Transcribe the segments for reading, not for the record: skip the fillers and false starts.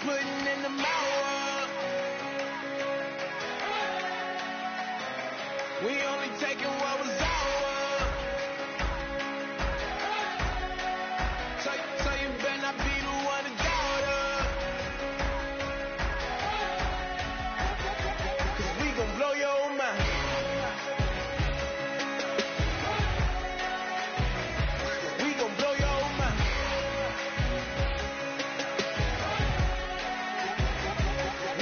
putting in the mouth. We only taking what was ours. So you better not be the one to doubt us. 'Cause we gon' blow your mind. We gon' blow your mind.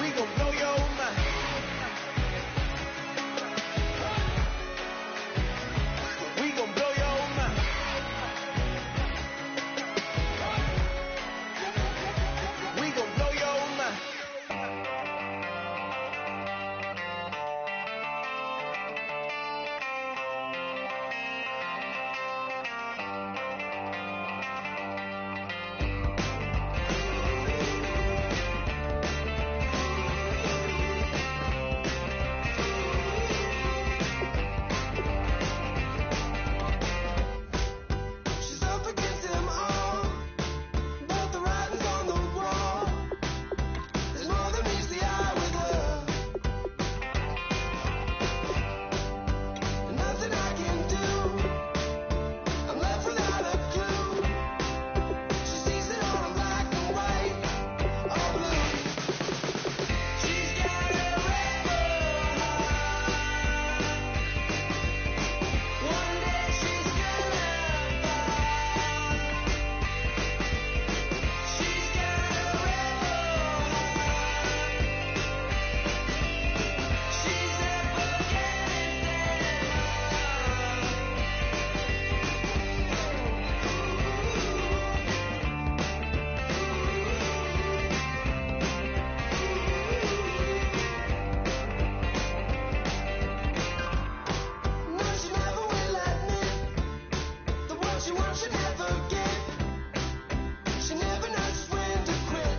We gon' blow your mind. We gon' blow your mind. We gon' blow your mind. She's up against them all, but the writing's on the wall. There's more than meets the eye with her. And nothing I can do, I'm left without a clue. She sees it all in black and white, all blue. She's got a rebel heart. One day she's gonna fall. She's got a rebel heart. She's no, she never will admit that what she wants she never get. She never knows when to quit.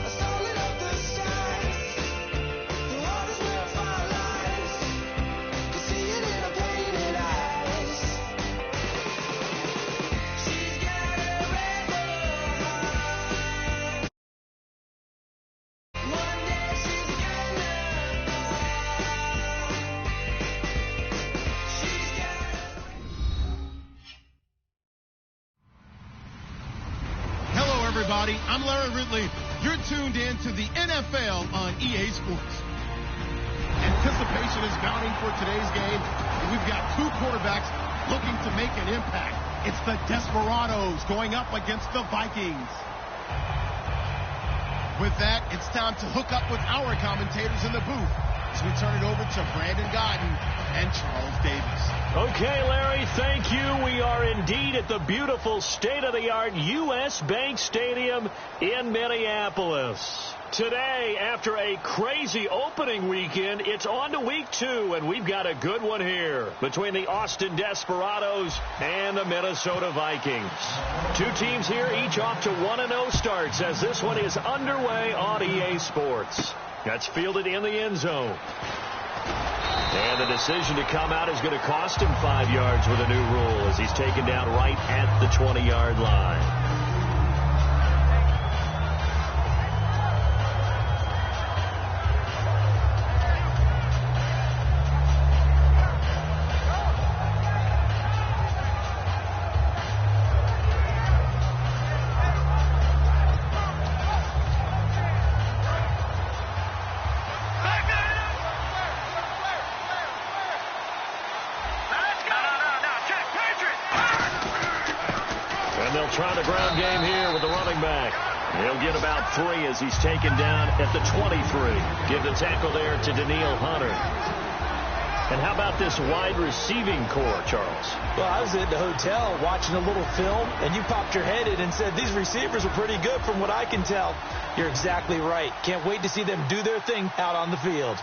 I stole it up the skies. The waters where fire lies. Could see it in her painted eyes. She's got a rebel heart. One day she's gonna fall. She's got Hello, everybody. I'm Larry Ridley. You're tuned in to the NFL on EA Sports. Anticipation is mounting for today's game. We've got two quarterbacks looking to make an impact. It's the Desperados going up against the Vikings. With that, it's time to hook up with our commentators in the booth as we turn it over to Brandon Godden and Charles Davis. Okay, Larry, thank you. We are indeed at the beautiful state-of-the-art U.S. Bank Stadium in Minneapolis. Today, after a crazy opening weekend, it's on to week 2, and we've got a good one here between the Austin Desperados and the Minnesota Vikings. Two teams here, each off to 1-0 starts as this one is underway on EA Sports. That's fielded in the end zone. And the decision to come out is going to cost him 5 yards with a new rule as he's taken down right at the 20-yard line. Trying the ground game here with the running back. He'll get about 3 as he's taken down at the 23. Give the tackle there to Daniil Hunter. And how about this wide receiving core, Charles? Well, I was at the hotel watching a little film, and you popped your head in and said these receivers are pretty good from what I can tell. You're exactly right. Can't wait to see them do their thing out on the field.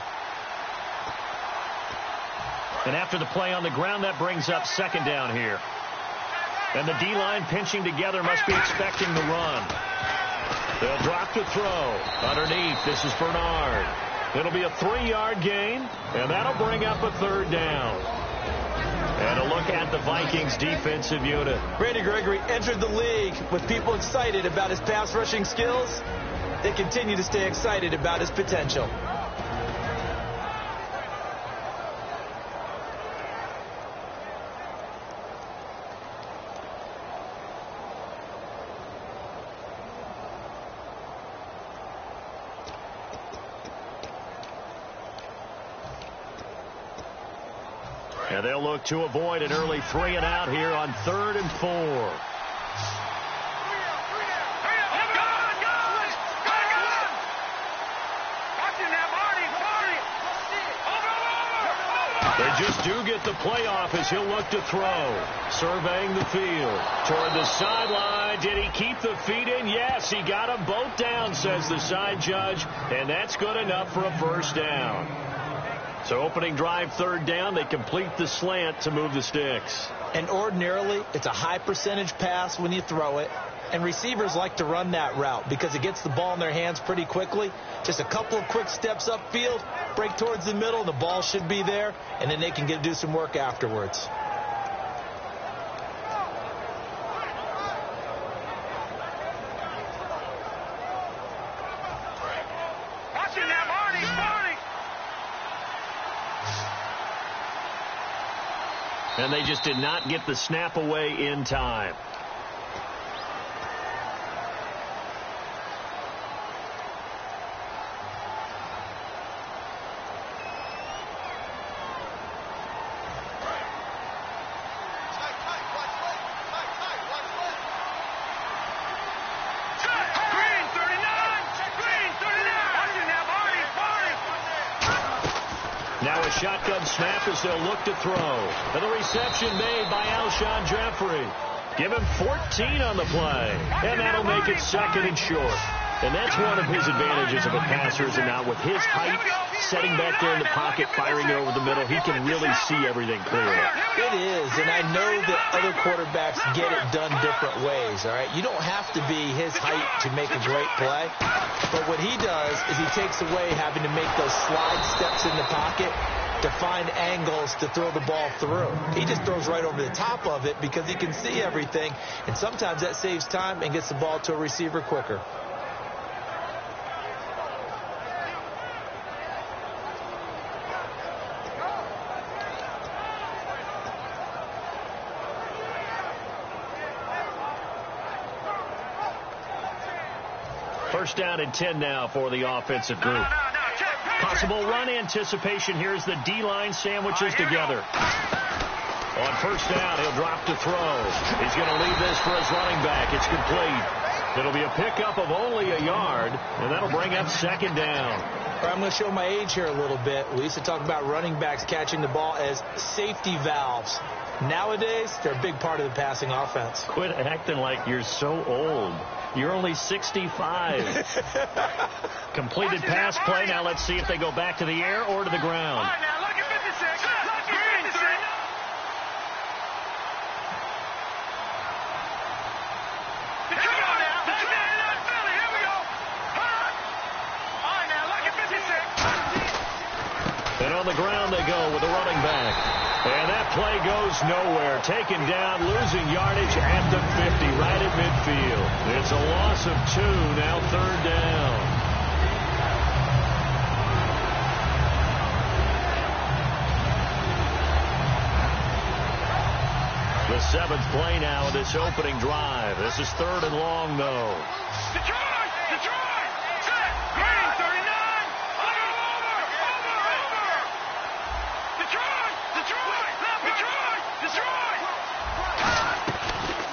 And after the play on the ground, that brings up second down here. And the D-line pinching together must be expecting the run. They'll drop to throw. Underneath, this is Bernard. It'll be a 3-yard gain, and that'll bring up a third down. And a look at the Vikings defensive unit. Randy Gregory entered the league with people excited about his pass rushing skills. They continue to stay excited about his potential. And they'll look to avoid an early 3-and-out here on 3rd and 4. They just do get the playoff as he'll look to throw. Surveying the field. Toward the sideline. Did he keep the feet in? Yes, he got them both down, says the side judge. And that's good enough for a first down. So opening drive, 3rd down, they complete the slant to move the sticks. And ordinarily, it's a high percentage pass when you throw it. And receivers like to run that route because it gets the ball in their hands pretty quickly. Just a couple of quick steps upfield, break towards the middle, the ball should be there, and then they can do some work afterwards. And they just did not get the snap away in time. Now a shotgun snap as they'll look to throw. And the reception made by Alshon Jeffrey. Give him 14 on the play. And that'll make it 2nd and short. And that's one of his advantages of a passer, is now with his height, setting back there in the pocket, firing it over the middle, he can really see everything clearly. It is, and I know that other quarterbacks get it done different ways, all right? You don't have to be his height to make a great play. But what he does is he takes away having to make those slide steps in the pocket to find angles to throw the ball through. He just throws right over the top of it because he can see everything, and sometimes that saves time and gets the ball to a receiver quicker. First down and 10 now for the offensive group. Possible run anticipation here as the D-line sandwiches together. On first down, he'll drop to throw. He's going to leave this for his running back. It's complete. It'll be a pickup of only a yard, and that'll bring up 2nd down. I'm going to show my age here a little bit. We used to talk about running backs catching the ball as safety valves. Nowadays, they're a big part of the passing offense. Quit acting like you're so old. You're only 65. Completed pass play. Now let's see if they go back to the air or to the ground. And on the ground they go with the running back. And that play goes nowhere. Taken down, losing yardage at the 50, right at midfield. It's a loss of 2, now 3rd down. The 7th play now of this opening drive. This is 3rd and long, though.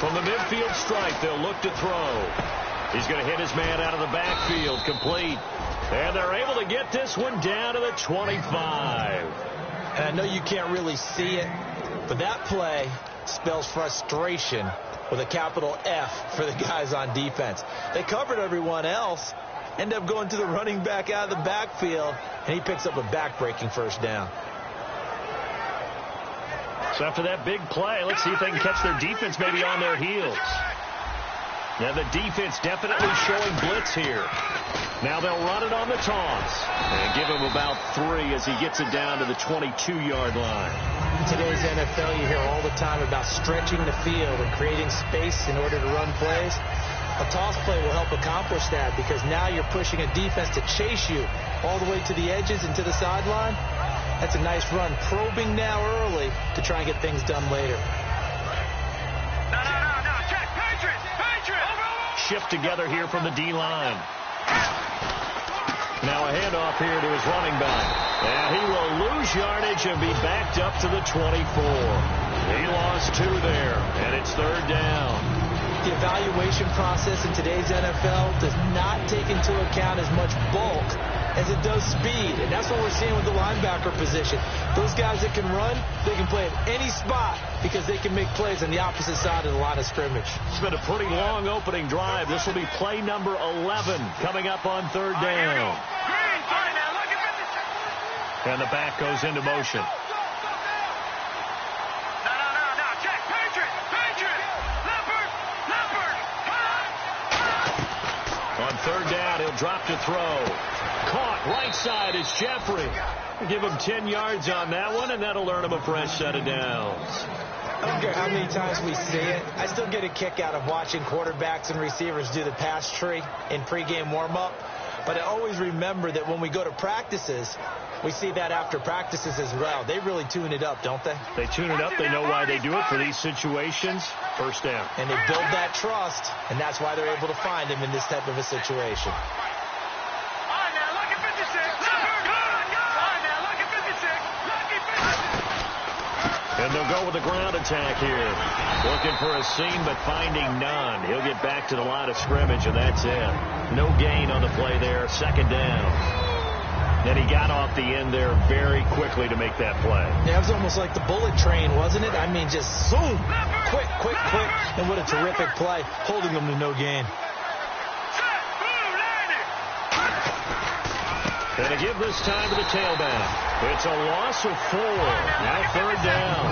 From the midfield stripe, they'll look to throw. He's going to hit his man out of the backfield, complete. And they're able to get this one down to the 25. And I know you can't really see it, but that play spells frustration with a capital F for the guys on defense. They covered everyone else, end up going to the running back out of the backfield, and he picks up a back-breaking first down. So after that big play, let's see if they can catch their defense maybe on their heels. Now the defense definitely showing blitz here. Now they'll run it on the toss and give him about 3 as he gets it down to the 22-yard line. In today's NFL, you hear all the time about stretching the field and creating space in order to run plays. A toss play will help accomplish that because now you're pushing a defense to chase you all the way to the edges and to the sideline. That's a nice run, probing now early to try and get things done later. No, check, Patriots! Shift together here from the D-line. Now a handoff here to his running back. And he will lose yardage and be backed up to the 24. He lost 2 there, and it's 3rd down. The evaluation process in today's NFL does not take into account as much bulk as it does speed. And that's what we're seeing with the linebacker position. Those guys that can run, they can play at any spot because they can make plays on the opposite side of the line of scrimmage. It's been a pretty long opening drive. This will be play number 11 coming up on 3rd down. And the back goes into motion. Check, Patriots! On 3rd down, he'll drop to throw. Caught right side is Jeffrey. Give him 10 yards on that one, and that'll earn him a fresh set of downs. I don't care how many times we see it. I still get a kick out of watching quarterbacks and receivers do the pass tree in pregame warm-up. But I always remember that when we go to practices, we see that after practices as well. They really tune it up, don't they? They tune it up. They know why they do it for these situations. First down. And they build that trust, and that's why they're able to find him in this type of a situation. And they'll go with the ground attack here. Looking for a seam, but finding none. He'll get back to the line of scrimmage, and that's it. No gain on the play there. 2nd down. Then he got off the end there very quickly to make that play. Yeah, it was almost like the bullet train, wasn't it? I mean, just zoom. Quick. And what a terrific play, holding them to no gain. And to give this time to the tailback. It's a loss of 4. Now 3rd down.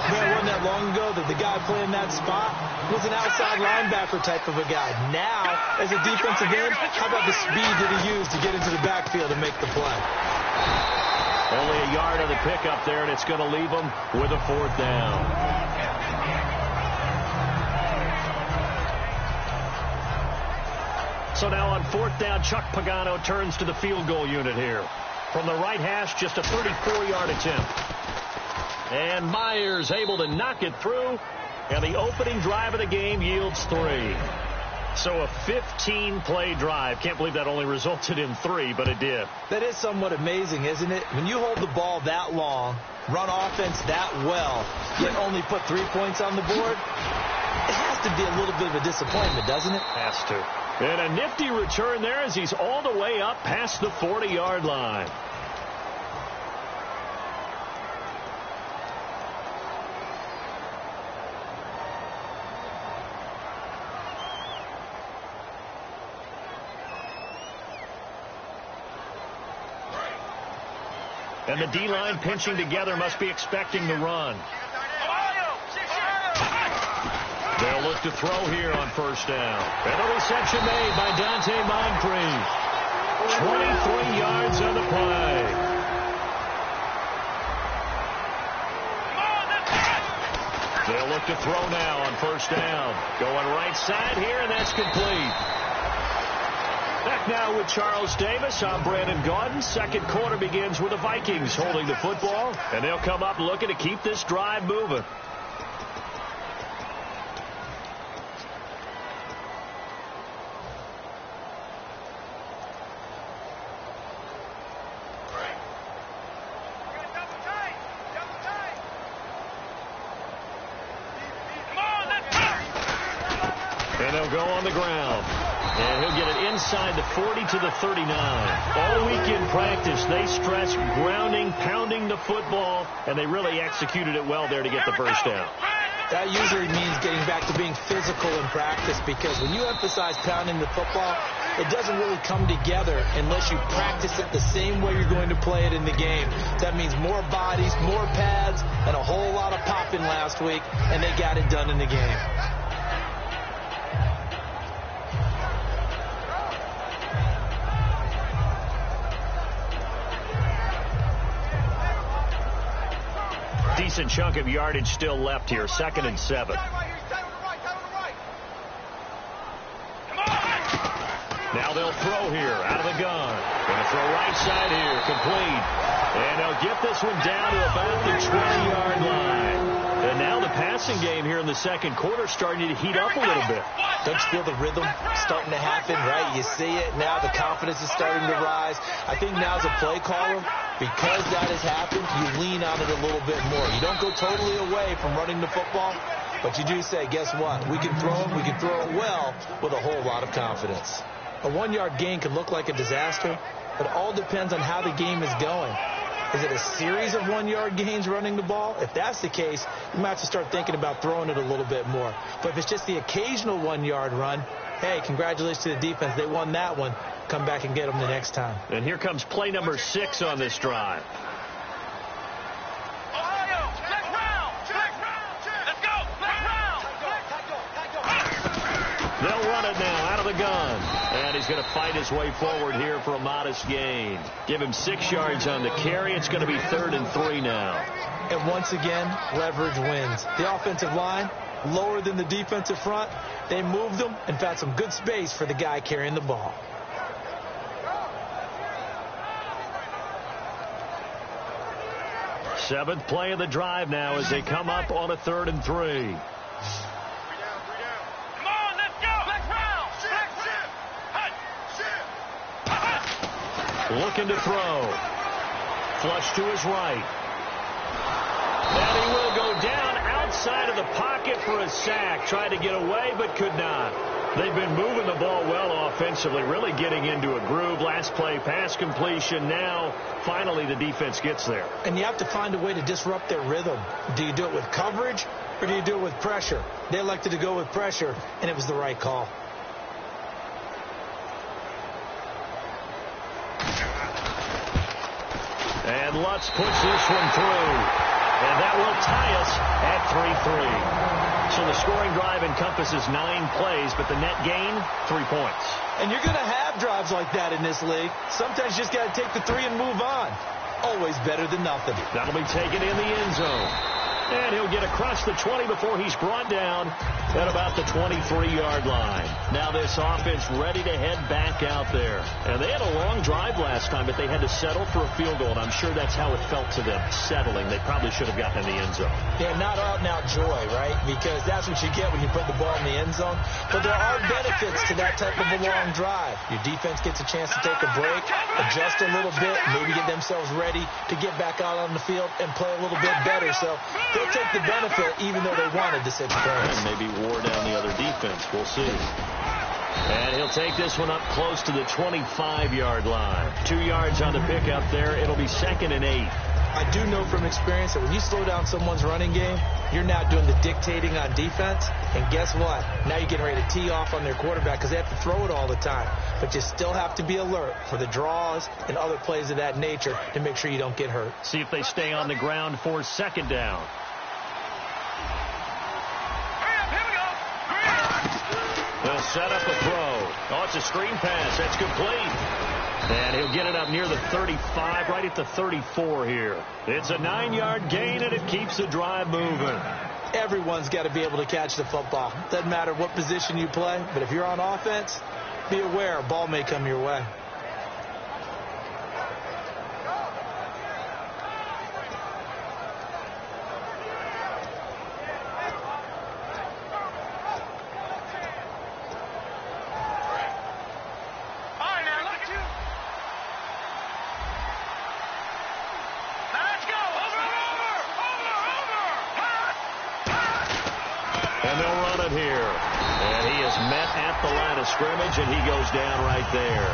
Man, wasn't that long ago that the guy playing that spot was an outside linebacker type of a guy. Now, as a defensive end, how about the speed that he used to get into the backfield and make the play? Only a yard of the pickup there, and it's going to leave him with a 4th down. So now on 4th down, Chuck Pagano turns to the field goal unit here. From the right hash, just a 34-yard attempt. And Myers able to knock it through, and the opening drive of the game yields 3. So a 15-play drive. Can't believe that only resulted in 3, but it did. That is somewhat amazing, isn't it? When you hold the ball that long, run offense that well, yet only put 3 points on the board, it has to be a little bit of a disappointment, doesn't it? Has to. And a nifty return there as he's all the way up past the 40-yard line. And the D-line pinching together must be expecting the run. They'll look to throw here on 1st down. And a reception made by Dante Moncrief. 23 yards on the play. They'll look to throw now on 1st down. Going right side here, and that's complete. Back now with Charles Davis. I'm Brandon Gaudin. 2nd quarter begins with the Vikings holding the football, and they'll come up looking to keep this drive moving. And they'll go on the ground. And he'll get it inside the 40 to the 39. All week in practice, they stressed grounding, pounding the football, and they really executed it well there to get the first down. That usually means getting back to being physical in practice, because when you emphasize pounding the football, it doesn't really come together unless you practice it the same way you're going to play it in the game. That means more bodies, more pads, and a whole lot of popping last week, and they got it done in the game. decent chunk of yardage still left here. 2nd and 7. Now they'll throw here out of the gun. Going to throw right side here. Complete. And they'll get this one down to about the 20-yard line. And now the passing game here in the second quarter starting to heat up a little bit. Don't you feel the rhythm starting to happen, right? You see it now. The confidence is starting to rise. I think now as a play caller, because that has happened, you lean on it a little bit more. You don't go totally away from running the football, but you do say, guess what? We can throw it. We can throw it well with a whole lot of confidence. A 1-yard gain could look like a disaster, but it all depends on how the game is going. Is it a series of 1-yard gains running the ball? If that's the case, you might have to start thinking about throwing it a little bit more. But if it's just the occasional 1-yard run, hey, congratulations to the defense. They won that one. Come back and get them the next time. And here comes play number 6 on this drive. They'll run it now out of the gun. And he's going to fight his way forward here for a modest gain. Give him 6 yards on the carry. It's going to be 3rd and 3 now. And once again, leverage wins. The offensive line, lower than the defensive front. They moved them and found some good space for the guy carrying the ball. Seventh play of the drive now as they come up on a 3rd and 3. Looking to throw. Flush to his right. And he will go down outside of the pocket for a sack. Tried to get away, but could not. They've been moving the ball well offensively, really getting into a groove. Last play, pass completion. Now, finally, the defense gets there. And you have to find a way to disrupt their rhythm. Do you do it with coverage, or do you do it with pressure? They elected to go with pressure, and it was the right call. And Lutz puts this one through. And that will tie us at 3-3. So the scoring drive encompasses 9 plays, but the net gain, 3 points. And you're going to have drives like that in this league. Sometimes you just got to take the 3 and move on. Always better than nothing. That'll be taken in the end zone. And he'll get across the 20 before he's brought down at about the 23-yard line. Now this offense ready to head back out there. And they had a long drive last time, but they had to settle for a field goal, and I'm sure that's how it felt to them, settling. They probably should have gotten in the end zone. Yeah, not out-and-out joy, right? Because that's what you get when you put the ball in the end zone. But there are benefits to that type of a long drive. Your defense gets a chance to take a break, adjust a little bit, maybe get themselves ready to get back out on the field and play a little bit better. So they'll take the benefit even though they wanted the 6 points. And maybe wore down the other defense. We'll see. And he'll take this one up close to the 25-yard line. 2 yards on the pickup there. It'll be 2nd and 8. I do know from experience that when you slow down someone's running game, you're now doing the dictating on defense. And guess what? Now you're getting ready to tee off on their quarterback because they have to throw it all the time. But you still have to be alert for the draws and other plays of that nature to make sure you don't get hurt. See if they stay on the ground for 2nd down. They'll set up a throw. Oh, it's a screen pass. That's complete. And he'll get it up near the 35, right at the 34 here. It's a 9-yard gain, and it keeps the drive moving. Everyone's got to be able to catch the football. Doesn't matter what position you play, but if you're on offense, be aware a ball may come your way. And they'll run it here. And he is met at the line of scrimmage, and he goes down right there.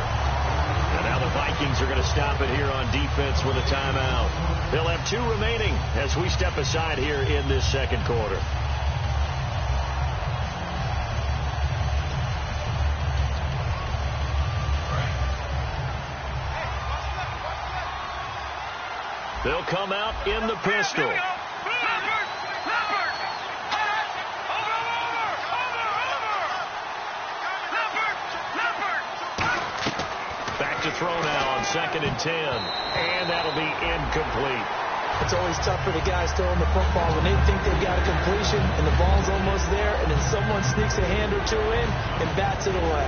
And now the Vikings are going to stop it here on defense with a timeout. They'll have 2 remaining as we step aside here in this second quarter. They'll come out in the pistol. To throw now on 2nd and 10. And that'll be incomplete. It's always tough for the guys throwing the football when they think they've got a completion and the ball's almost there, and then someone sneaks a hand or two in and bats it away.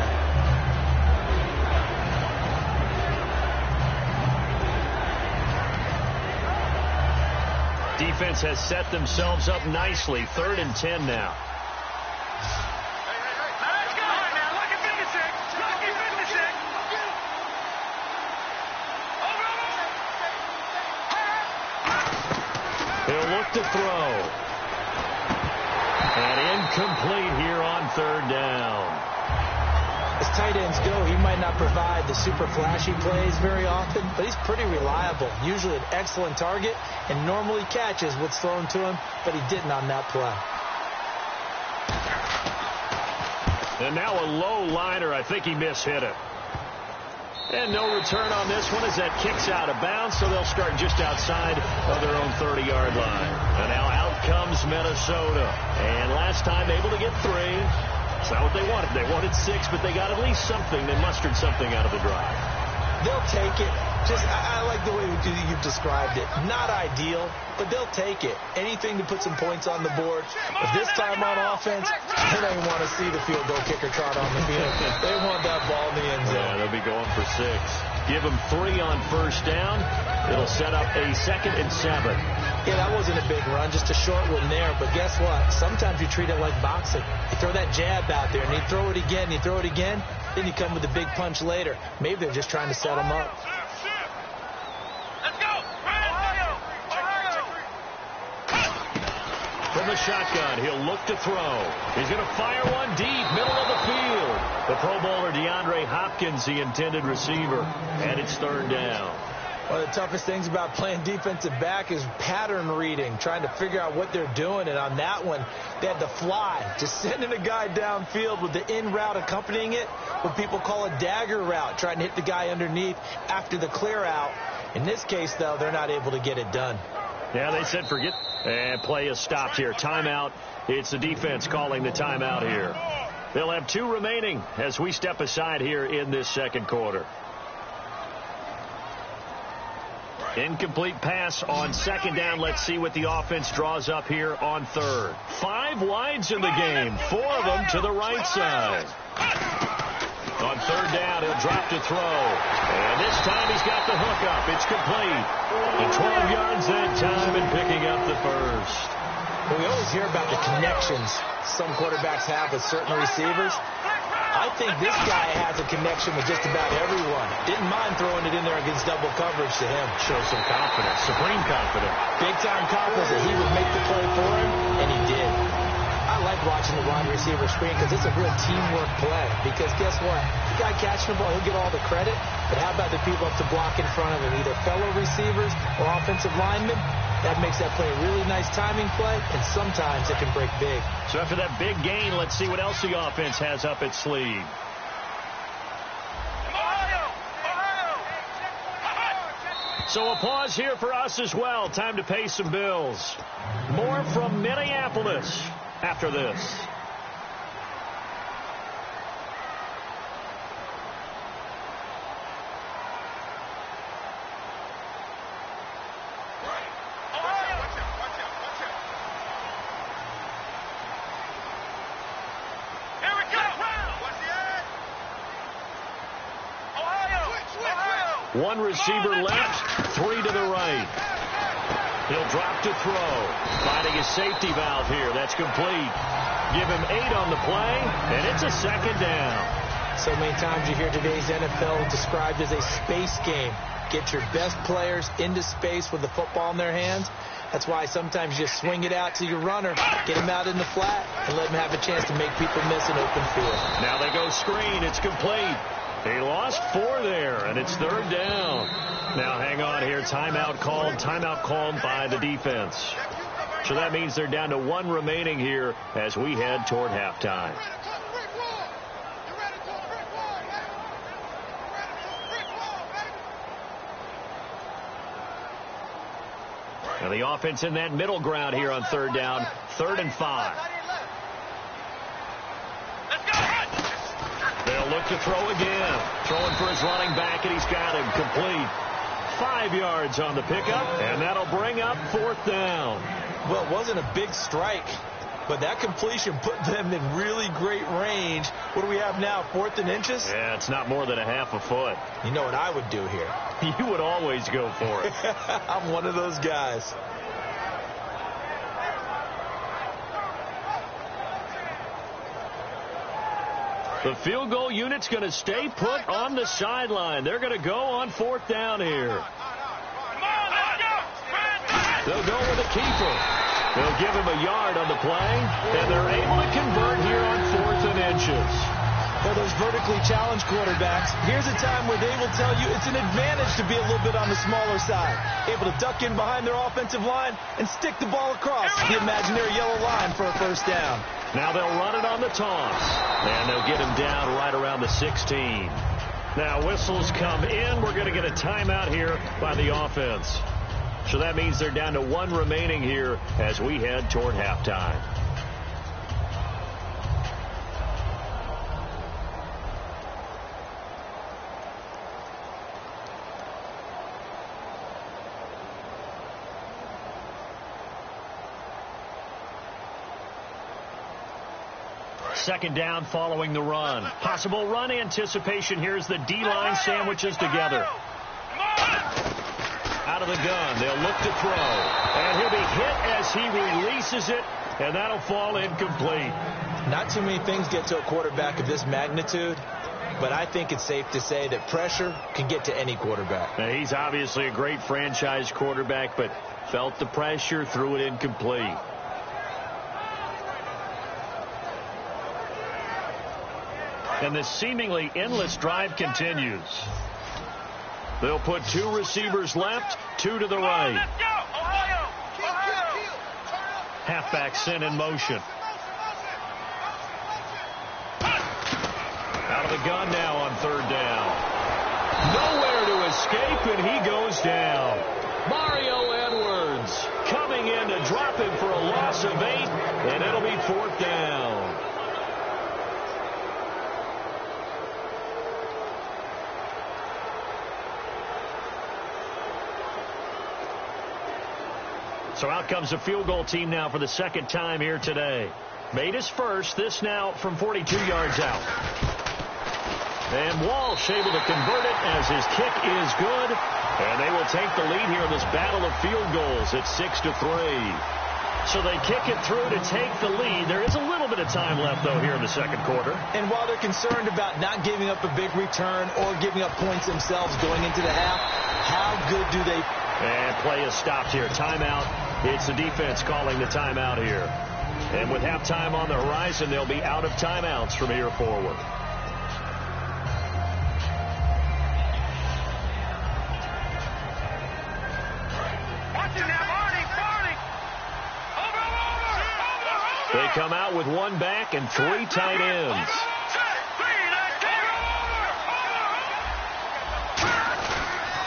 Defense has set themselves up nicely. 3rd and 10 now. He'll look to throw. And incomplete here on 3rd down. As tight ends go, he might not provide the super flashy plays very often, but he's pretty reliable. Usually an excellent target and normally catches what's thrown to him, but he didn't on that play. And now a low liner. I think he mishit it. And no return on this one as that kicks out of bounds, so they'll start just outside of their own 30-yard line. And now out comes Minnesota. And last time able to get 3. It's not what they wanted. They wanted 6, but they got at least something. They mustered something out of the drive. They'll take it. I like the way you've described it. Not ideal, but they'll take it. Anything to put some points on the board. But this time on offense, they don't even want to see the field goal kicker trot on the field. They want that ball in the end zone. Yeah, they'll be going for 6. Give them 3 on 1st down. It'll set up a 2nd and 7. Yeah, that wasn't a big run, just a short one there. But guess what? Sometimes you treat it like boxing. You throw that jab out there, and you throw it again, you throw it again, then you come with a big punch later. Maybe they're just trying to set them up. From the shotgun, he'll look to throw. He's going to fire one deep, middle of the field. The Pro Bowler DeAndre Hopkins, the intended receiver, and it's 3rd down. One of the toughest things about playing defensive back is pattern reading, trying to figure out what they're doing. And on that one, they had to fly, just sending a guy downfield with the in route accompanying it, what people call a dagger route, trying to hit the guy underneath after the clear out. In this case, though, they're not able to get it done. Yeah, they said forget. And play is stopped here. Timeout. It's the defense calling the timeout here. They'll have 2 remaining as we step aside here in this 2nd quarter. Incomplete pass on 2nd down. Let's see what the offense draws up here on 3rd. 5 wides in the game. 4 of them to the right side. On 3rd down, he'll drop to throw. And this time he's got the hook up. It's complete. And 12 yards that time and picking up the 1st. Well, we always hear about the connections some quarterbacks have with certain receivers. I think this guy has a connection with just about everyone. Didn't mind throwing it in there against double coverage to him. Shows some confidence, supreme confidence. Big-time confidence that he would make the play for him, and he did. I like watching the wide receiver screen because it's a real teamwork play. Because guess what? The guy catching the ball, he'll get all the credit. But how about the people up to block in front of him, either fellow receivers or offensive linemen? That makes that play a really nice timing play, and sometimes it can break big. So after that big gain, let's see what else the offense has up its sleeve. So a pause here for us as well. Time to pay some bills. More from Minneapolis after this. One receiver left, 3 to the right. He'll drop to throw. Finding his safety valve here. That's complete. Give him 8 on the play, and it's a 2nd down. So many times you hear today's NFL described as a space game. Get your best players into space with the football in their hands. That's why sometimes you swing it out to your runner, get him out in the flat, and let him have a chance to make people miss an open field. Now they go screen. It's complete. He lost 4 there, and it's 3rd down. Now hang on here. Timeout called by the defense. So that means they're down to 1 remaining here as we head toward halftime. Now the offense in that middle ground here on 3rd down, 3rd and 5. They'll look to throw again. Throwing for his running back, and he's got him complete. 5 yards on the pickup, and that'll bring up 4th down. Well, it wasn't a big strike, but that completion put them in really great range. What do we have now, 4th and inches? Yeah, it's not more than a half a foot. You know what I would do here? You would always go for it. I'm one of those guys. The field goal unit's going to stay put on the sideline. They're going to go on 4th down here. They'll go with a keeper. They'll give him a yard on the play, and they're able to convert here on 4th and inches. For those vertically challenged quarterbacks, here's a time where they will tell you it's an advantage to be a little bit on the smaller side. Able to duck in behind their offensive line and stick the ball across the imaginary yellow line for a 1st down. Now they'll run it on the toss, and they'll get him down right around the 16. Now whistles come in. We're going to get a timeout here by the offense. So that means they're down to 1 remaining here as we head toward halftime. Second down following the run. Possible run anticipation. Here's the D-line sandwiches together. Out of the gun. They'll look to throw. And he'll be hit as he releases it, and that'll fall incomplete. Not too many things get to a quarterback of this magnitude, but I think it's safe to say that pressure can get to any quarterback. Now, he's obviously a great franchise quarterback, but felt the pressure, threw it incomplete. And this seemingly endless drive continues. They'll put 2 receivers left, 2 to the right. Halfback sent in motion. Out of the gun now on 3rd down. Nowhere to escape, and he goes down. Mario Edwards coming in to drop him for a loss of 8, and it'll be 4th down. So out comes the field goal team now for the 2nd time here today. Made his first, this now from 42 yards out. And Walsh able to convert it as his kick is good. And they will take the lead here in this battle of field goals at 6-3. So they kick it through to take the lead. There is a little bit of time left, though, here in the 2nd quarter. And while they're concerned about not giving up a big return or giving up points themselves going into the half, how good do they... And play is stopped here. Timeout. It's the defense calling the timeout here. And with halftime on the horizon, they'll be out of timeouts from here forward. They come out with 1 back and 3 tight ends.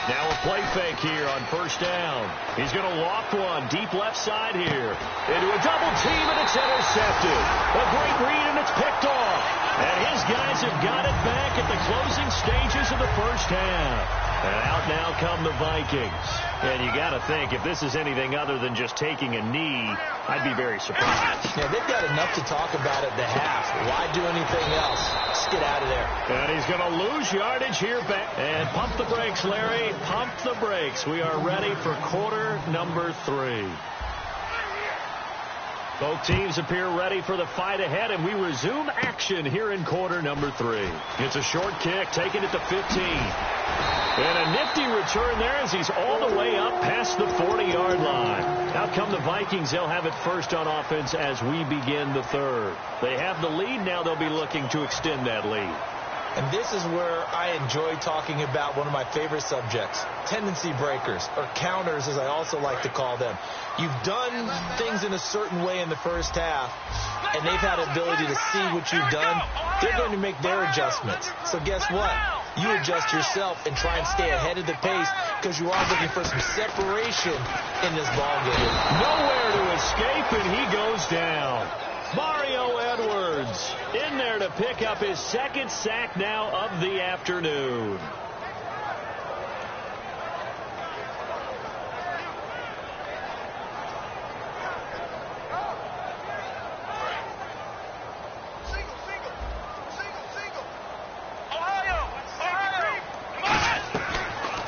Now a play fake here on 1st down. He's going to loft one deep left side here. Into a double team, and it's intercepted. A great read, and it's picked off. And his guys have got it back at the closing stages of the 1st half. And out now come the Vikings. And you got to think, if this is anything other than just taking a knee, I'd be very surprised. Yeah, they've got enough to talk about at the half. Why do anything else? Just get out of there. And he's going to lose yardage here back. And pump the brakes, Larry. Pump the brakes. We are ready for quarter number 3. Both teams appear ready for the fight ahead, and we resume action here in quarter number 3. It's a short kick, taking it to 15. And a nifty return there as he's all the way up past the 40-yard line. Out come the Vikings. They'll have it first on offense as we begin the 3rd. They have the lead. Now they'll be looking to extend that lead. And this is where I enjoy talking about one of my favorite subjects, tendency breakers, or counters as I also like to call them. You've done things in a certain way in the first half, and they've had the ability to see what you've done. They're going to make their adjustments. So guess what? You adjust yourself and try and stay ahead of the pace because you are looking for some separation in this ball game. Nowhere to escape, and he goes down. Mario Edwards in there to pick up his 2nd sack now of the afternoon.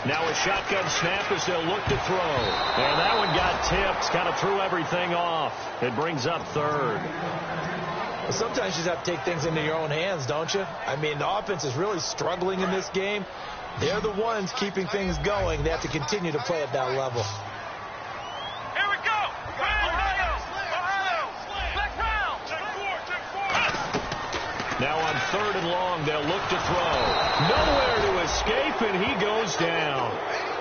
Now a shotgun snap as they'll look to throw. And that one got tipped. Kind of threw everything off. It brings up third. Well, sometimes you just have to take things into your own hands, don't you? I mean, the offense is really struggling in this game. They're the ones keeping things going. They have to continue to play at that level. Here we go. Ohio. Back round. Now on 3rd and long, they'll look to throw. Nowhere to escape, and he goes down.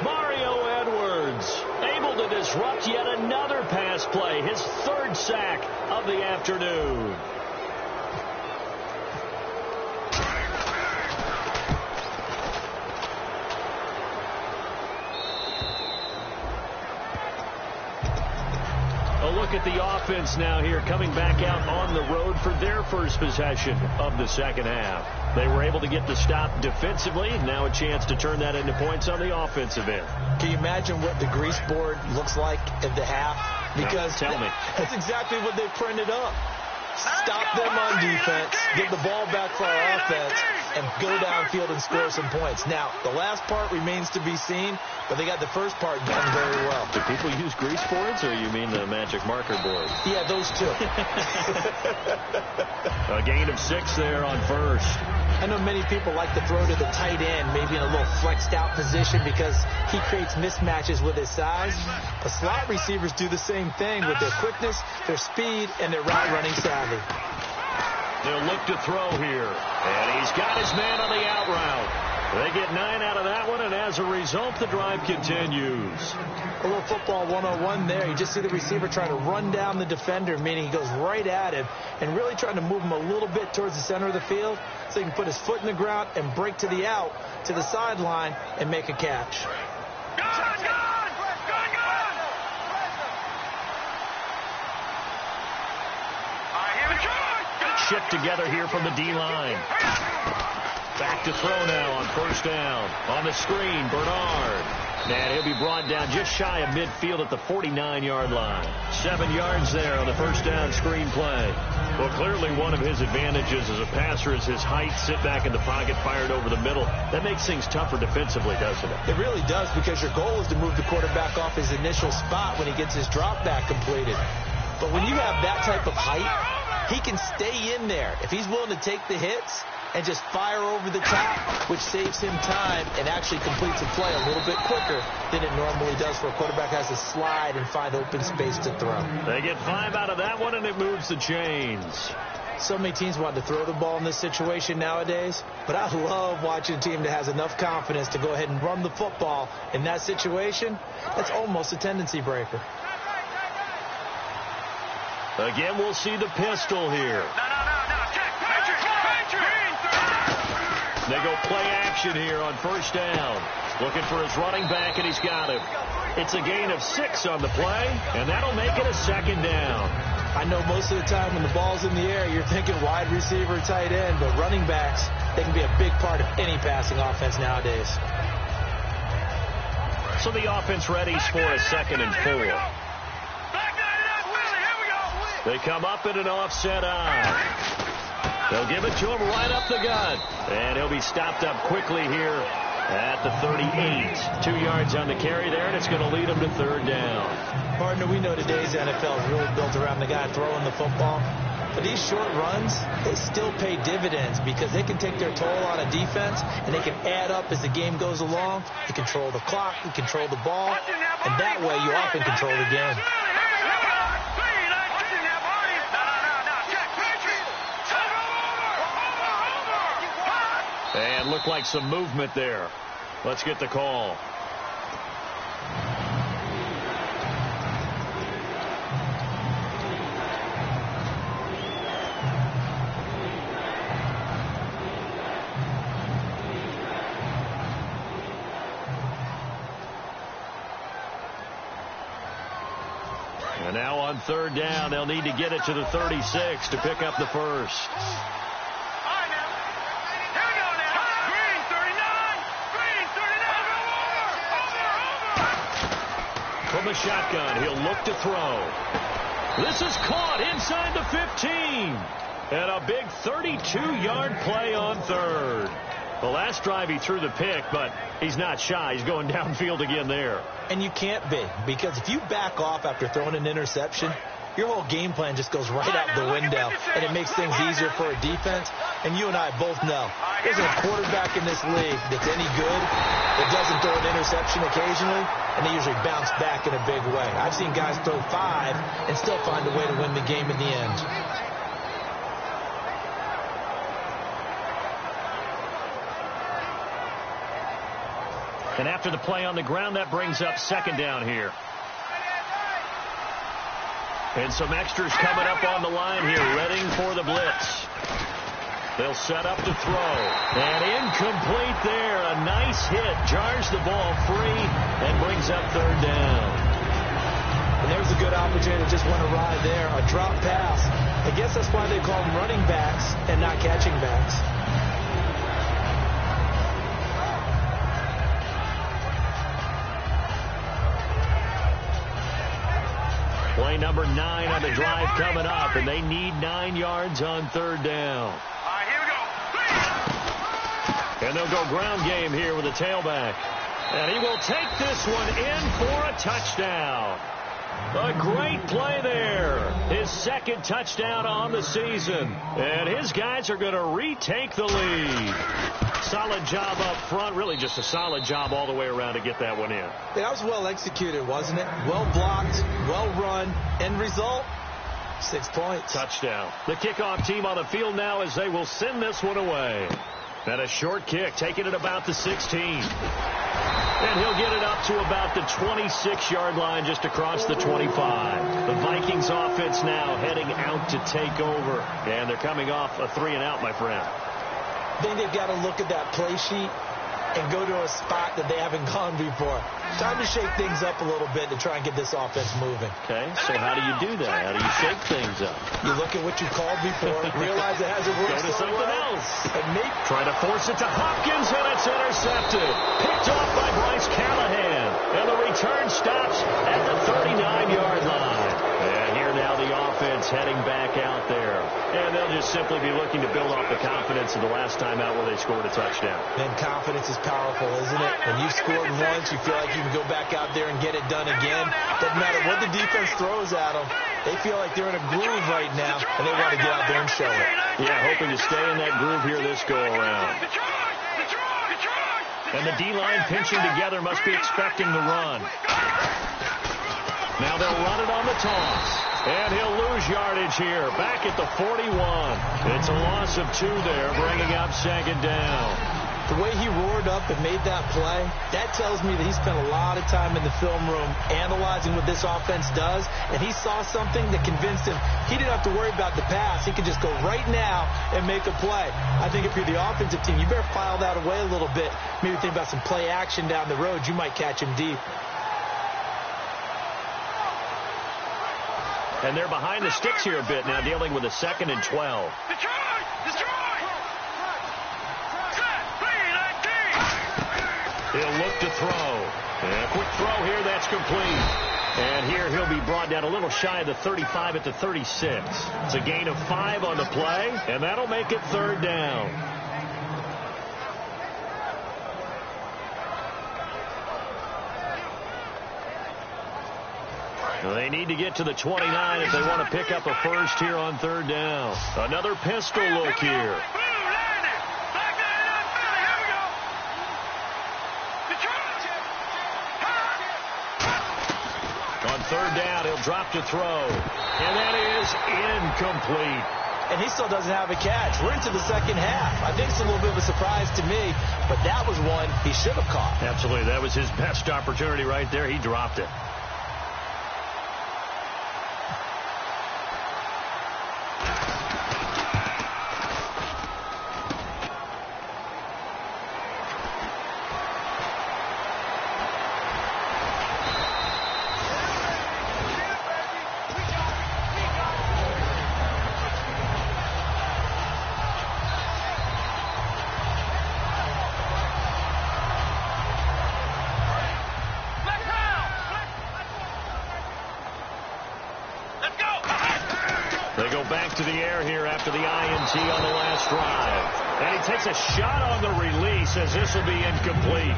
Mario Edwards able to disrupt yet another pass play. His 3rd sack of the afternoon. Look at the offense now here coming back out on the road for their first possession of the second half. They were able to get the stop defensively. Now a chance to turn that into points on the offensive end. Can you imagine what the grease board looks like at the half? Because tell me. That's exactly what they printed up. Stop them on defense, get the ball back for our offense, and go downfield and score some points. Now, the last part remains to be seen, but they got the first part done very well. Do people use grease boards, or you mean the magic marker board? Yeah, those two. A gain of 6 there on 1st. I know many people like to throw to the tight end, maybe in a little flexed out position because he creates mismatches with his size. But slot receivers do the same thing with their quickness, their speed, and their route running savvy. They'll look to throw here. And he's got his man on the out route. They get 9 out of that one, and as a result, the drive continues. A little football 101 there. You just see the receiver trying to run down the defender, meaning he goes right at him, and really trying to move him a little bit towards the center of the field so he can put his foot in the ground and break to the out, to the sideline, and make a catch. Shift together here from the D-line. Back to throw now on 1st down. On the screen, Bernard. And he'll be brought down just shy of midfield at the 49-yard line. 7 yards there on the 1st down screen play. Well, clearly one of his advantages as a passer is his height. Sit back in the pocket, fired over the middle. That makes things tougher defensively, doesn't it? It really does, because your goal is to move the quarterback off his initial spot when he gets his drop back completed. But when you have that type of height, he can stay in there if he's willing to take the hits and just fire over the top, which saves him time and actually completes a play a little bit quicker than it normally does for a quarterback who has to slide and find open space to throw. They get 5 out of that one, and it moves the chains. So many teams want to throw the ball in this situation nowadays, but I love watching a team that has enough confidence to go ahead and run the football in that situation. That's almost a tendency breaker. Again, we'll see the pistol here. They go play action here on 1st down. Looking for his running back, and he's got him. It's a gain of 6 on the play, and that'll make it a 2nd down. I know most of the time when the ball's in the air, you're thinking wide receiver, tight end, but running backs, they can be a big part of any passing offense nowadays. So the offense readies for a 2nd and 4. They come up in an offset eye. They'll give it to him right up the gut. And he'll be stopped up quickly here at the 38. 2 yards on the carry there, and it's going to lead him to 3rd down. Partner, we know today's NFL is really built around the guy throwing the football. But these short runs, they still pay dividends because they can take their toll on a defense, and they can add up as the game goes along. You control the clock, you control the ball, and that way you often control the game. And looked like some movement there. Let's get the call. And now on 3rd down, they'll need to get it to the 36 to pick up the first. From the shotgun, he'll look to throw. This is caught inside the 15. And a big 32-yard play on 3rd. The last drive he threw the pick, but he's not shy. He's going downfield again there. And you can't be, because if you back off after throwing an interception, your whole game plan just goes right out the window, and it makes things easier for a defense. And you and I both know there's a quarterback in this league that's any good that doesn't throw an interception occasionally, and they usually bounce back in a big way. I've seen guys throw 5 and still find a way to win the game in the end. And after the play on the ground, that brings up second down here. And some extras coming up on the line here, readying for the blitz. They'll set up to throw. And incomplete there. A nice hit. Jars the ball free and brings up third down. And there's a good opportunity to just run a ride there. A drop pass. I guess that's why they call them running backs and not catching backs. Play number 9 on the drive coming up, and they need 9 yards on third down. Here we go. And they'll go ground game here with a tailback. And he will take this one in for a touchdown. A great play there. His second touchdown on the season. And his guys are going to retake the lead. Solid job up front. Really just a solid job all the way around to get that one in. That was well executed, wasn't it? Well blocked, well run. End result, 6 points. Touchdown. The kickoff team on the field now as they will send this one away. And a short kick, taking it about the 16. And he'll get it up to about the 26-yard line, just across the 25. The Vikings offense now heading out to take over. And they're coming off a 3-and-out, my friend. I think they've got to look at that play sheet and go to a spot that they haven't gone before. Time to shake things up a little bit to try and get this offense moving. Okay, so how do you do that? How do you shake things up? You look at what you called before, realize it hasn't worked Go to so something well, else. and make... Try to force it to Hopkins, and it's intercepted. Picked off by Bryce Callahan. And the return stops at the 39-yard line. And here now the offense heading back out there. And they'll just simply be looking to build off the confidence of the last time out where they scored a touchdown. And confidence is powerful, isn't it? When you've scored once, you feel like you can go back out there and get it done again. Doesn't matter what the defense throws at them. They feel like they're in a groove right now, and they want to get out there and show it. Yeah, hoping to stay in that groove here this go-around. And the D-line pinching together, must be expecting the run. Now they'll run it on the toss. And he'll lose yardage here, back at the 41. It's a loss of 2 there, bringing up second down. The way he roared up and made that play, that tells me that he spent a lot of time in the film room analyzing what this offense does, and he saw something that convinced him he didn't have to worry about the pass. He could just go right now and make a play. I think if you're the offensive team, you better file that away a little bit. Maybe think about some play action down the road. You might catch him deep. And they're behind the sticks here a bit now, dealing with a 2nd and 12. He'll look to throw. And a quick throw here, that's complete. And here he'll be brought down a little shy of the 35 at the 36. It's a gain of 5 on the play, and that'll make it third down. They need to get to the 29 if they want to pick up a first here on third down. Another pistol look here. On third down, he'll drop to throw. And that is incomplete. And he still doesn't have a catch. We're into the second half. I think it's a little bit of a surprise to me, but that was one he should have caught. Absolutely. That was his best opportunity right there. He dropped it. They go back to the air here after the INT on the last drive. And he takes a shot on the release as this will be incomplete.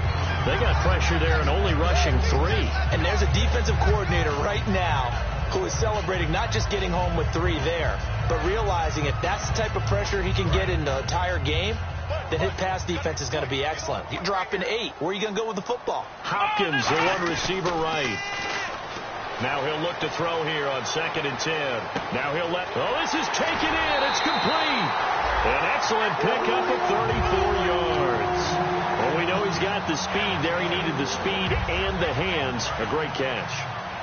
They got pressure there and only rushing 3. And there's a defensive coordinator right now who is celebrating not just getting home with 3 there, but realizing if that's the type of pressure he can get in the entire game, then his pass defense is going to be excellent. You're dropping 8. Where are you going to go with the football? Hopkins, the one receiver right. Now he'll look to throw here on 2nd and 10. Now he'll let... Oh, this is taken in. It's complete. An excellent pickup of 34 yards. Well, we know he's got the speed there. He needed the speed and the hands. A great catch.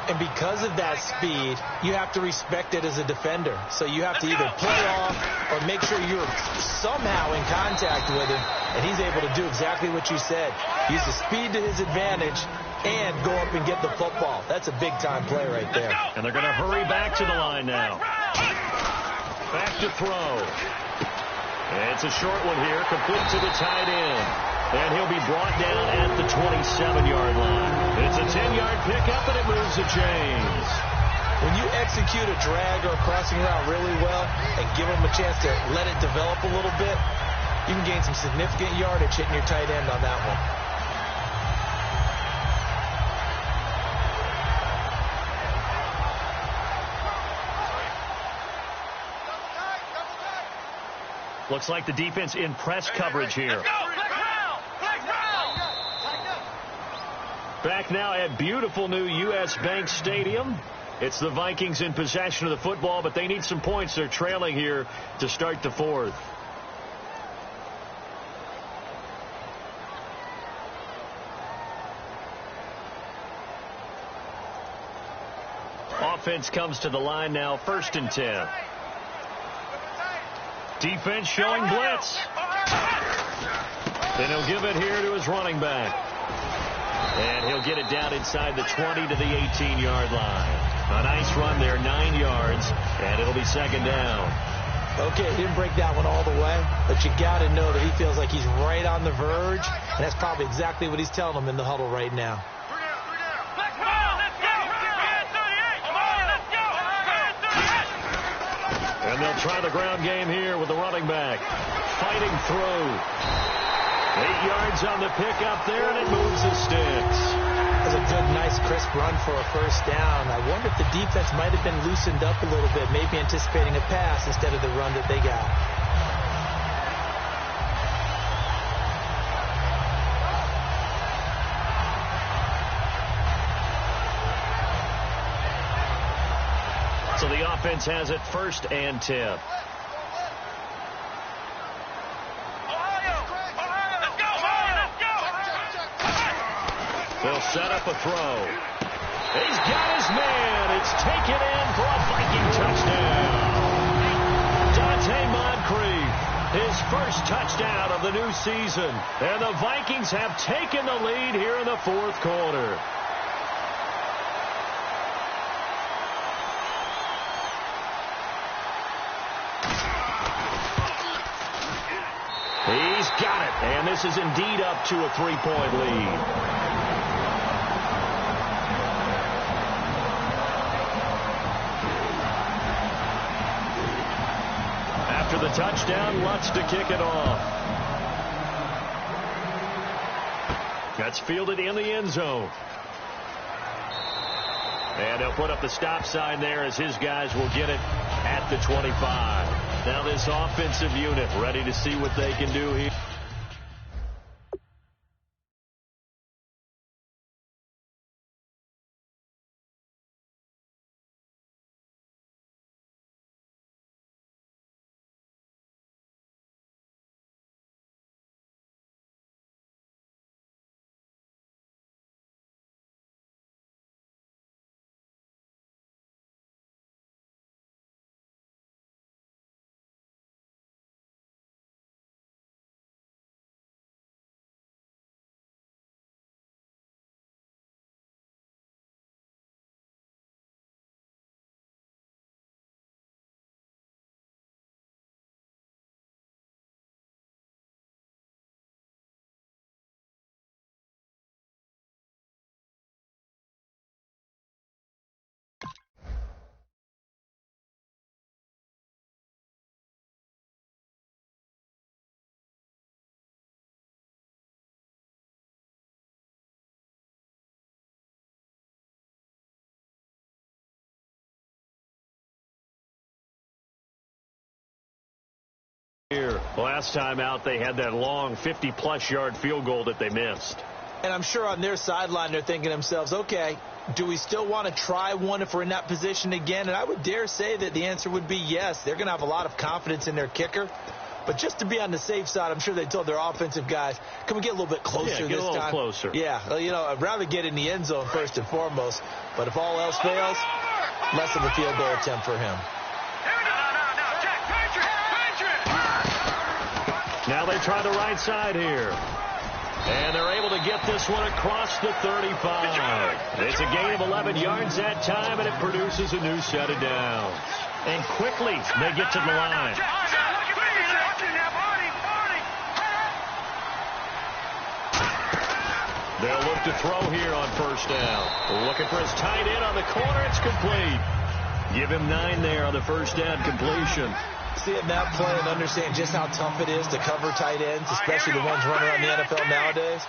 And because of that speed, you have to respect it as a defender. So you have to either play off or make sure you're somehow in contact with him, and he's able to do exactly what you said. Use the speed to his advantage and go up and get the football. That's a big-time play right there. And they're going to hurry back to the line now. Back to throw. And it's a short one here, complete to the tight end. And he'll be brought down at the 27-yard line. It's a 10-yard pickup, and it moves the chains. When you execute a drag or a crossing route really well and give them a chance to let it develop a little bit, you can gain some significant yardage hitting your tight end on that one. Looks like the defense in press coverage here. Back now at beautiful new U.S. Bank Stadium. It's the Vikings in possession of the football, but they need some points. They're trailing here to start the 4th. Offense comes to the line now, 1st and 10. Defense showing blitz. Then he'll give it here to his running back. And he'll get it down inside the 20 to the 18-yard line. A nice run there, 9 yards, and it'll be 2nd down. Okay, didn't break that one all the way, but you got to know that he feels like he's right on the verge, and that's probably exactly what he's telling them in the huddle right now. And they'll try the ground game here with the running back. Fighting through. 8 yards on the pickup there, and it moves the sticks. That was a good, nice, crisp run for a 1st down. I wonder if the defense might have been loosened up a little bit, maybe anticipating a pass instead of the run that they got. So the offense has it 1st and 10. They'll set up a throw. He's got his man. It's taken in for a Viking touchdown. Dante Moncrief, his 1st touchdown of the new season. And the Vikings have taken the lead here in the 4th quarter. He's got it, and this is indeed up to a 3-point lead. After the touchdown, Lutz to kick it off. That's fielded in the end zone. And he'll put up the stop sign there as his guys will get it at the 25. Now this offensive unit ready to see what they can do here. Last time out, they had that long 50-plus yard field goal that they missed. And I'm sure on their sideline they're thinking to themselves, okay, do we still want to try one if we're in that position again? And I would dare say that the answer would be yes. They're going to have a lot of confidence in their kicker. But just to be on the safe side, I'm sure they told their offensive guys, can we get a little bit closer this time? Yeah, get a little closer. Yeah, well, you know, I'd rather get in the end zone first and foremost. But if all else fails, less of a field goal attempt for him. Now they try the right side here. And they're able to get this one across the 35. It's a gain of 11 yards that time, and it produces a new set of downs. And quickly, they get to the line. They'll look to throw here on first down. Looking for his tight end on the corner. It's complete. Give him 9 there on the first down completion. Seeing that play and understand just how tough it is to cover tight ends, especially the ones running around the NFL nowadays,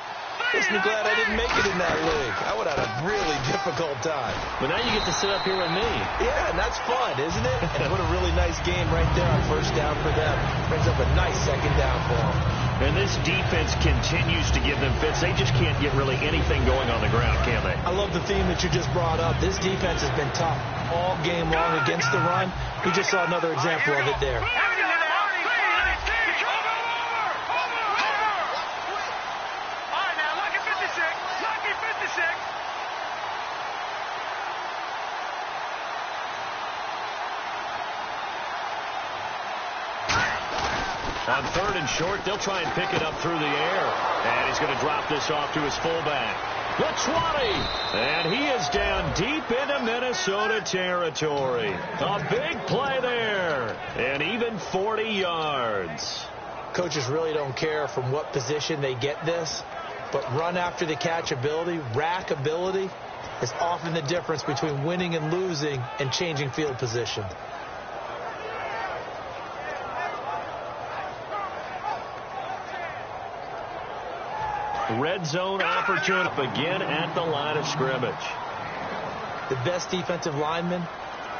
makes me glad I didn't make it in that league. I would have had a really difficult time. But now you get to sit up here with me. Yeah, and that's fun, isn't it? And what a really nice game right there on first down for them. Brings up a nice second down for them. And this defense continues to give them fits. They just can't get really anything going on the ground, can they? I love the theme that you just brought up. This defense has been tough all game long against the run. We just saw another example of it there. On third and short, they'll try and pick it up through the air. And he's going to drop this off to his fullback. The 20. And he is down deep into Minnesota territory. A big play there. And even 40 yards. Coaches really don't care from what position they get this. But run after the catch ability, rack ability, is often the difference between winning and losing and changing field position. Red zone opportunity again at the line of scrimmage. The best defensive linemen,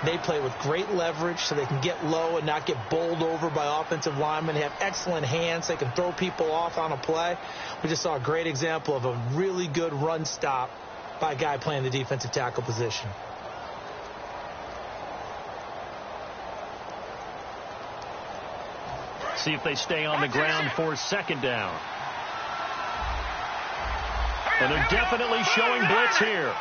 they play with great leverage so they can get low and not get bowled over by offensive linemen. They have excellent hands. They can throw people off on a play. We just saw a great example of a really good run stop by a guy playing the defensive tackle position. See if they stay on the ground for second down. And they're definitely showing blitz here.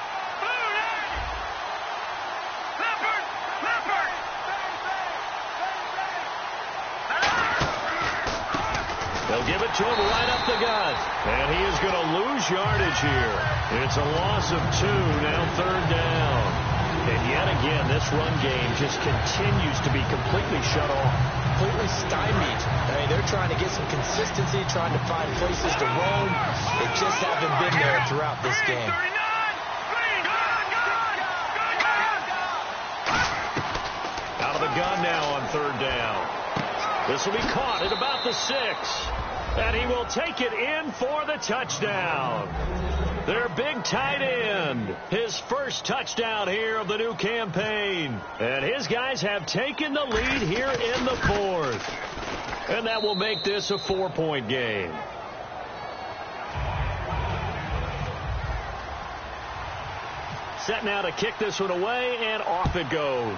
They'll give it to him right up the gut. And he is going to lose yardage here. It's a loss of 2, now third down. And yet again, this run game just continues to be completely shut off. Completely stymied. I mean, they're trying to get some consistency, trying to find places to roam. They just haven't been there throughout this game. Out of the gun now on third down. This will be caught at about the 6. And he will take it in for the touchdown. Their big tight end. His first touchdown here of the new campaign. And his guys have taken the lead here in the 4th. And that will make this a 4-point game. Set now to kick this one away, and off it goes.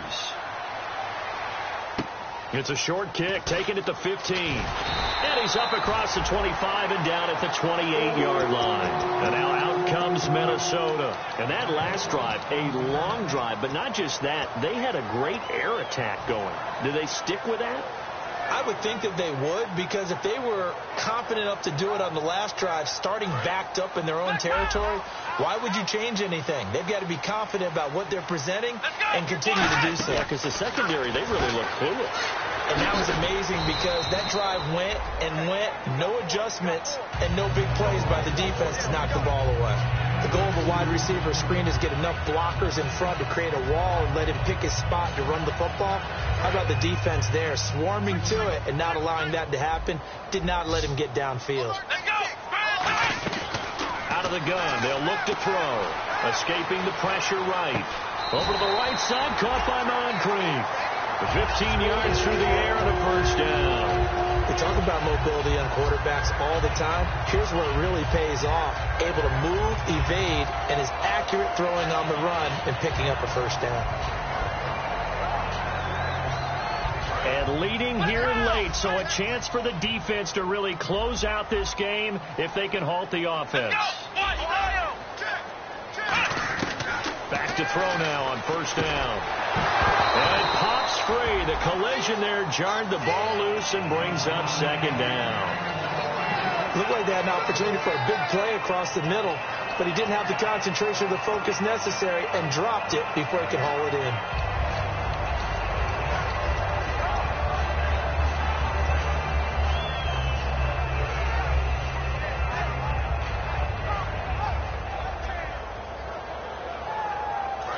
It's a short kick, taken at the 15. And he's up across the 25 and down at the 28-yard line. And now out comes Minnesota. And that last drive, a long drive, but not just that. They had a great air attack going. Do they stick with that? I would think that they would, because if they were confident enough to do it on the last drive, starting backed up in their own territory, why would you change anything? They've got to be confident about what they're presenting and continue to do so. Yeah, because the secondary, they really look clueless. And that was amazing because that drive went and went, no adjustments, and no big plays by the defense to knock the ball away. The goal of a wide receiver screen is get enough blockers in front to create a wall and let him pick his spot to run the football. How about the defense there, swarming to it and not allowing that to happen? Did not let him get downfield. Out of the gun, they'll look to throw. Escaping the pressure right. Over to the right side, caught by Moncrief. 15 yards through the air and a first down. The talk about mobility on quarterbacks all the time. Here's where it really pays off. Able to move, evade, and is accurate throwing on the run and picking up a first down. And leading here late, so a chance for the defense to really close out this game if they can halt the offense. Back to throw now on first down. And it pops free. The collision there jarred the ball loose and brings up second down. Looked like they had an opportunity for a big play across the middle, but he didn't have the concentration or the focus necessary and dropped it before he could haul it in.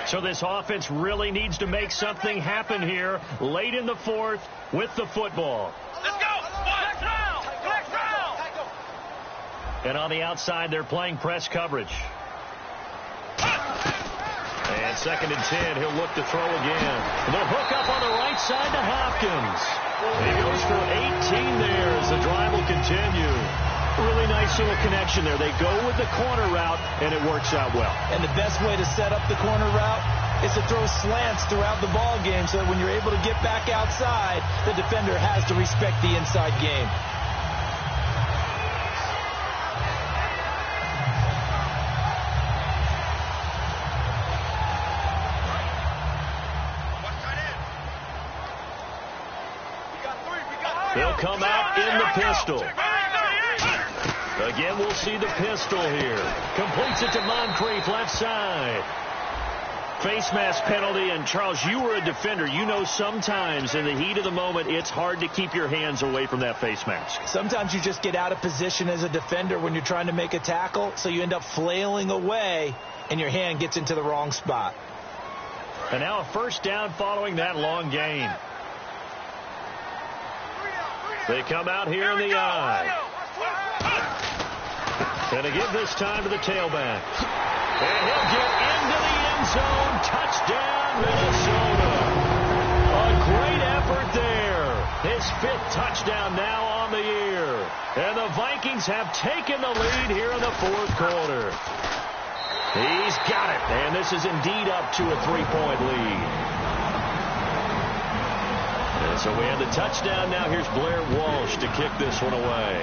So this offense really needs to make something happen here late in the fourth with the football. Let's go! Next round! Next round! And on the outside, they're playing press coverage. And 2nd and 10, he'll look to throw again. The hook up on the right side to Hopkins. He goes for 18 there as the drive will continue. Really nice little connection there. They go with the corner route, and it works out well. And the best way to set up the corner route is to throw slants throughout the ball game so that when you're able to get back outside, the defender has to respect the inside game. He'll come out in the pistol. Again, we'll see the pistol here. Completes it to Moncrief, left side. Face mask penalty, and Charles, you were a defender. You know sometimes in the heat of the moment, it's hard to keep your hands away from that face mask. Sometimes you just get out of position as a defender when you're trying to make a tackle, so you end up flailing away, and your hand gets into the wrong spot. And now a first down following that long gain. They come out here in the eye. And again this time to the tailback. And he'll get into the end zone. Touchdown, Minnesota. A great effort there. His 5th touchdown now on the year. And the Vikings have taken the lead here in the 4th quarter. He's got it. And this is indeed up to a 3-point lead. And so we have the touchdown. Now here's Blair Walsh to kick this one away.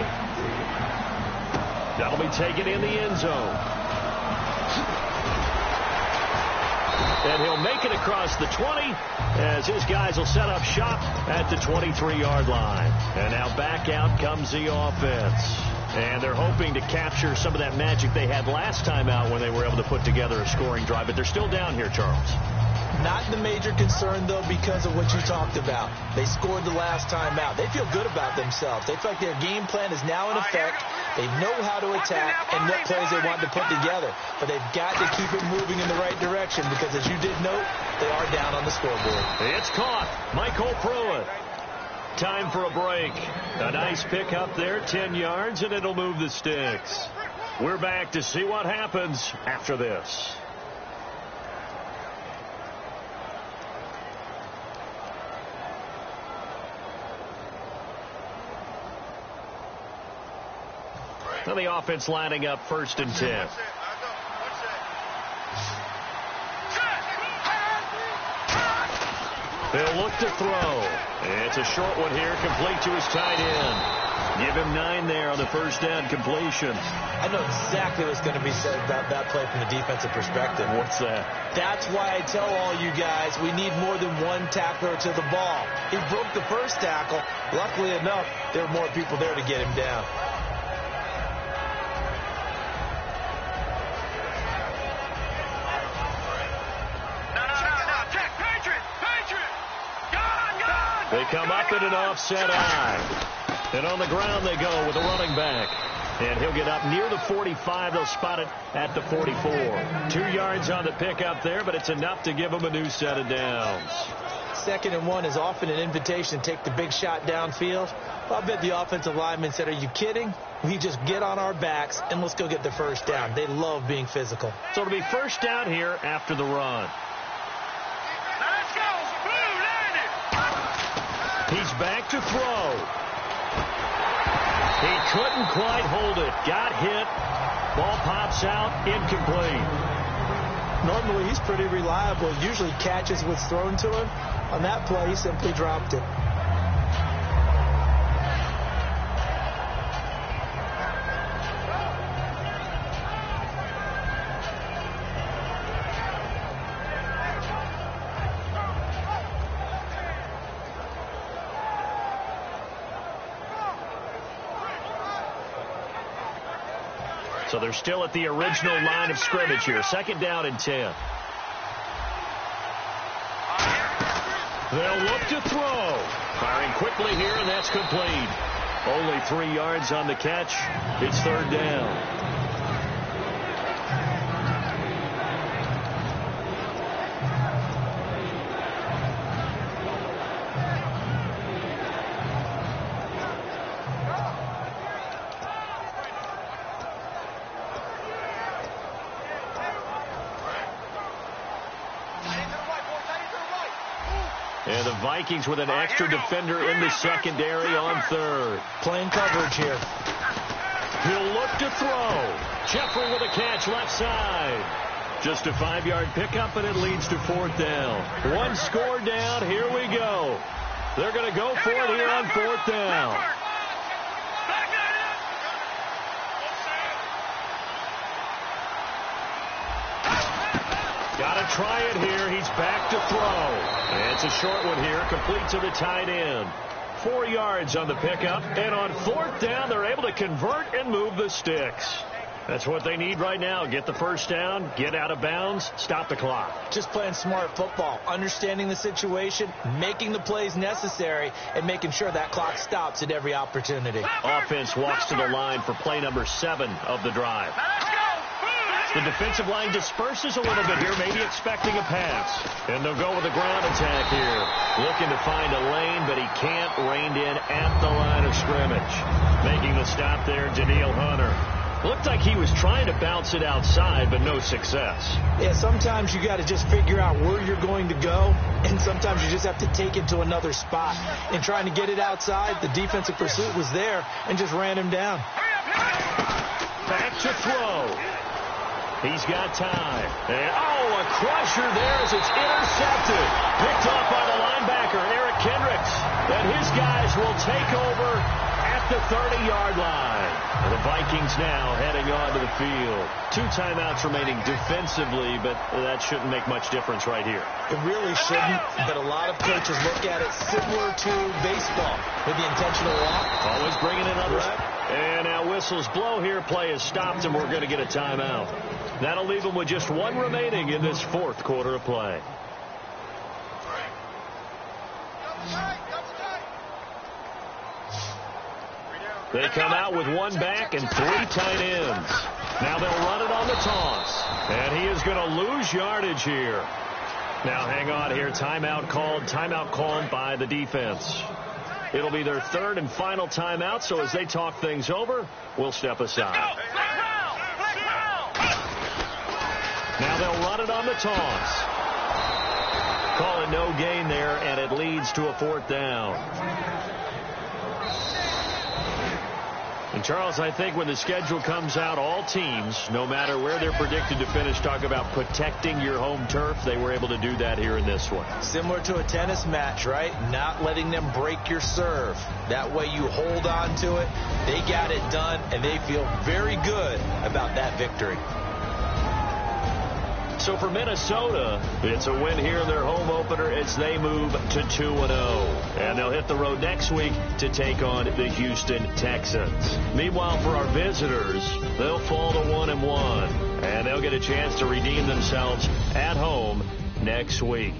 That'll be taken in the end zone. And he'll make it across the 20 as his guys will set up shop at the 23-yard line. And now back out comes the offense. And they're hoping to capture some of that magic they had last time out when they were able to put together a scoring drive. But they're still down here, Charles. Not the major concern, though, because of what you talked about. They scored the last time out. They feel good about themselves. They feel like their game plan is now in effect. They know how to attack and what plays they want to put together. But they've got to keep it moving in the right direction because, as you did note, they are down on the scoreboard. It's caught. Michael Pruitt. Time for a break. A nice pick up there, 10 yards, and it'll move the sticks. We're back to see what happens after this. Now the offense lining up 1st and 10. They'll look to throw. It's a short one here, complete to his tight end. Give him 9 there on the first down completion. I know exactly what's going to be said about that play from the defensive perspective. What's that? That's why I tell all you guys we need more than one tackler to the ball. He broke the first tackle. Luckily enough, there were more people there to get him down. They come up in an offset eye. And on the ground they go with the running back. And he'll get up near the 45. They'll spot it at the 44. 2 yards on the pickup there, but it's enough to give them a new set of downs. 2nd and 1 is often an invitation to take the big shot downfield. I bet the offensive lineman said, are you kidding? We just get on our backs and let's go get the first down. They love being physical. So it'll be first down here after the run. Let's go! Blue landed! He's back to throw. He couldn't quite hold it. Got hit. Ball pops out. Incomplete. Normally, he's pretty reliable. Usually catches what's thrown to him. On that play, he simply dropped it. So they're still at the original line of scrimmage here. 2nd down and 10. They'll look to throw. Firing quickly here, and that's complete. Only 3 yards on the catch. It's 3rd down. And the Vikings with an extra defender in the secondary on 3rd. Playing coverage here. He'll look to throw. Jeffrey with a catch left side. Just a 5-yard pickup, and it leads to 4th down. 1 score down. Here we go. They're going to go for it here on 4th down. Got to try it here. He's back to throw. And it's a short one here, complete to the tight end. 4 yards on the pickup, and on 4th down, they're able to convert and move the sticks. That's what they need right now. Get the first down, get out of bounds, stop the clock. Just playing smart football, understanding the situation, making the plays necessary, and making sure that clock stops at every opportunity. Offense walks to the line for play number 7 of the drive. The defensive line disperses a little bit here, maybe expecting a pass. And they'll go with a ground attack here. Looking to find a lane, but he can't. Reined in at the line of scrimmage. Making the stop there, Daniil Hunter. Looked like he was trying to bounce it outside, but no success. Yeah, sometimes you got to just figure out where you're going to go, and sometimes you just have to take it to another spot. In trying to get it outside, the defensive pursuit was there and just ran him down. Back to throw. He's got time. And, a crusher there as it's intercepted. Picked off by the linebacker, Eric Kendricks. And his guys will take over at the 30-yard line. And the Vikings now heading onto the field. 2 timeouts remaining defensively, but that shouldn't make much difference right here. It really shouldn't, but a lot of coaches look at it similar to baseball with the intentional walk. Always bringing in others. Right. And now whistles blow here. Play is stopped, and we're going to get a timeout. That'll leave them with just 1 remaining in this 4th quarter of play. They come out with 1 back and 3 tight ends. Now they'll run it on the toss. And he is going to lose yardage here. Now hang on here. Timeout called by the defense. It'll be their 3rd and final timeout, so as they talk things over, we'll step aside. Now they'll run it on the toss. Call it no gain there, and it leads to a 4th down. And, Charles, I think when the schedule comes out, all teams, no matter where they're predicted to finish, talk about protecting your home turf. They were able to do that here in this one. Similar to a tennis match, right? Not letting them break your serve. That way you hold on to it. They got it done, and they feel very good about that victory. So for Minnesota, it's a win here in their home opener as they move to 2-0. And they'll hit the road next week to take on the Houston Texans. Meanwhile, for our visitors, they'll fall to 1-1. And they'll get a chance to redeem themselves at home next week.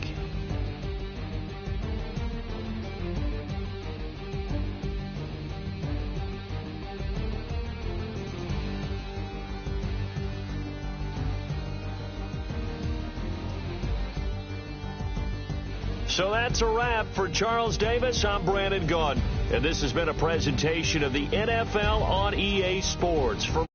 So that's a wrap for Charles Davis. I'm Brandon Gaudin, and this has been a presentation of the NFL on EA Sports. For